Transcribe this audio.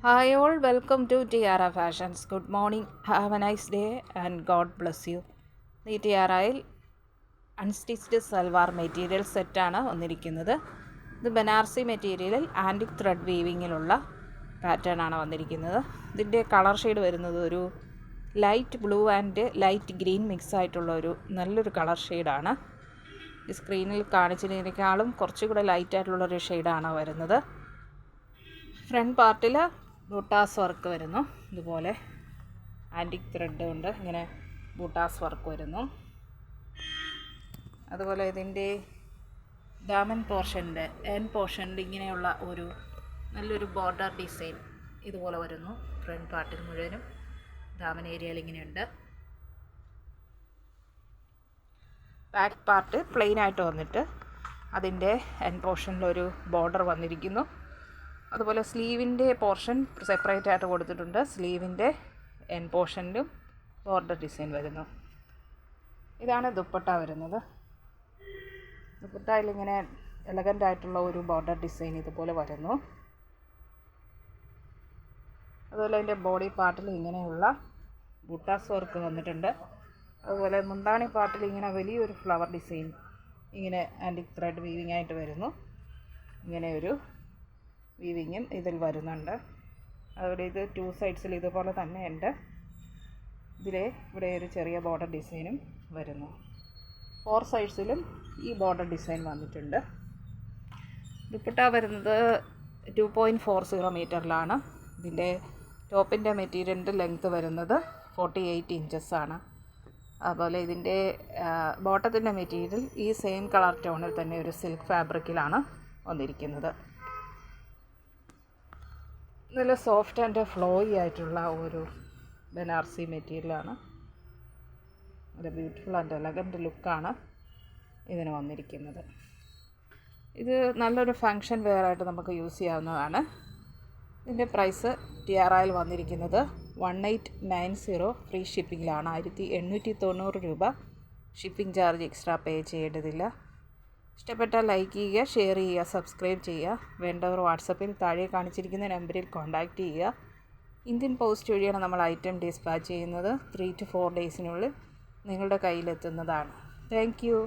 Hi all, welcome to Tiara Fashions. Good morning, have a nice day and God bless you. ഈ ടിയാറയിൽ unstitched salwar material സെറ്റാണ് വന്നിരിക്കുന്നത്. ഇത് ബനാറസി മെറ്റീരിയലിൽ antique thread വീവിങ്ങിലുള്ള pattern ആണ് വന്നിരിക്കുന്നത്. ഇതിൻ്റെ കളർ ഷെയ്ഡ് വരുന്നത് ഒരു light blue and light green mix ആയിട്ടുള്ള ഒരു നല്ലൊരു കളർ ഷെയ്ഡാണ്. ഈ സ്ക്രീനിൽ കാണിച്ചതിനേക്കാളും കുറച്ചുകൂടെ ലൈറ്റ് ആയിട്ടുള്ളൊരു ഷെയ്ഡാണ് വരുന്നത്. ഫ്രണ്ട് പാർട്ടിൽ ബൂട്ടാസ് വർക്ക് വരുന്നു. ഇതുപോലെ ആൻറ്റിക് ത്രെഡ് കൊണ്ട് ഇങ്ങനെ ബൂട്ടാസ് വർക്ക് വരുന്നു. അതുപോലെ ഇതിൻ്റെ ഡാമൻ പോർഷൻ്റെ പോർഷനിൽ ഇങ്ങനെയുള്ള ഒരു നല്ലൊരു ബോർഡർ ഡിസൈൻ ഇതുപോലെ വരുന്നു. ഫ്രണ്ട് പാർട്ടിൽ മുഴുവനും ഡാമൻ ഏരിയയിൽ ഇങ്ങനെയുണ്ട്. ബാക്ക് പാർട്ട് പ്ലെയിൻ ആയിട്ട് വന്നിട്ട് അതിൻ്റെ പോർഷനിലൊരു ബോർഡർ വന്നിരിക്കുന്നു. അതുപോലെ സ്ലീവിൻ്റെ പോർഷൻ സെപ്പറേറ്റ് ആയിട്ട് കൊടുത്തിട്ടുണ്ട്. സ്ലീവിൻ്റെ പോർഷനിലും ബോർഡർ ഡിസൈൻ വരുന്നു. ഇതാണ് ദുപ്പട്ട വരുന്നത്. ദുപ്പട്ടയിൽ ഇങ്ങനെ എലഗൻ്റ് ആയിട്ടുള്ള ഒരു ബോർഡർ ഡിസൈൻ ഇതുപോലെ വരുന്നു. അതുപോലെ അതിൻ്റെ ബോഡി പാർട്ടിൽ ഇങ്ങനെയുള്ള ബൂട്ടാസ് വർക്ക് വന്നിട്ടുണ്ട്. അതുപോലെ മുന്താണി പാർട്ടിൽ ഇങ്ങനെ വലിയൊരു ഫ്ലവർ ഡിസൈൻ ഇങ്ങനെ ആൻറ്റിക് ത്രെഡ് വീവിങ് ആയിട്ട് വരുന്നു. ഇങ്ങനെ ഒരു വീവിങ്ങും ഇതിൽ വരുന്നുണ്ട്. അതുപോലെ ഇത് ടു സൈഡ്സിൽ ഇതുപോലെ തന്നെ ഉണ്ട്. ഇവിടെ ഒരു ചെറിയ ബോർഡർ ഡിസൈനും വരുന്നു. 4 സൈഡ്സിലും ഈ ബോർഡർ ഡിസൈൻ വന്നിട്ടുണ്ട്. ദുപ്പട്ട വരുന്നത് 2.40 മീറ്ററിലാണ്. ഇതിൻ്റെ ടോപ്പിൻ്റെ മെറ്റീരിയലിൻ്റെ ലെങ്ത്ത് വരുന്നത് 48 ഇഞ്ചസ് ആണ്. അതുപോലെ ഇതിൻ്റെ ബോട്ടത്തിൻ്റെ മെറ്റീരിയൽ ഈ സെയിം കളർ ടോണിൽ തന്നെ ഒരു സിൽക്ക് ഫാബ്രിക്കിലാണ് വന്നിരിക്കുന്നത്. നല്ല സോഫ്റ്റ് ആൻഡ് ഫ്ലോയി ആയിട്ടുള്ള ഒരു ബനാറസി മെറ്റീരിയലാണ്. നല്ല ബ്യൂട്ടിഫുൾ ആൻഡ് എലഗൻ്റ് ലുക്കാണ് ഇതിന് വന്നിരിക്കുന്നത്. ഇത് നല്ലൊരു ഫങ്ഷൻ വെയർ ആയിട്ട് നമുക്ക് യൂസ് ചെയ്യാവുന്നതാണ്. ഇതിൻ്റെ പ്രൈസ് ടിയാറയിൽ വന്നിരിക്കുന്നത് 1890 ഫ്രീ ഷിപ്പിങ്ങിലാണ്. 1890 രൂപ. ഷിപ്പിംഗ് ചാർജ് എക്സ്ട്രാ പേ ചെയ്യേണ്ടതില്ല. ഇഷ്ടപ്പെട്ടാൽ ലൈക്ക് ചെയ്യുക, ഷെയർ ചെയ്യുക, സബ്സ്ക്രൈബ് ചെയ്യുക. വേണ്ടവർ വാട്സപ്പിൽ താഴെ കാണിച്ചിരിക്കുന്ന നമ്പറിൽ കോൺടാക്റ്റ് ചെയ്യുക. ഇന്ത്യൻ പോസ്റ്റ് വഴിയാണ് നമ്മൾ ഐറ്റം ഡിസ്പാച്ച് ചെയ്യുന്നത്. 3 to 4 ഡേയ്സിനുള്ളിൽ നിങ്ങളുടെ കയ്യിലെത്തുന്നതാണ്. Thank you.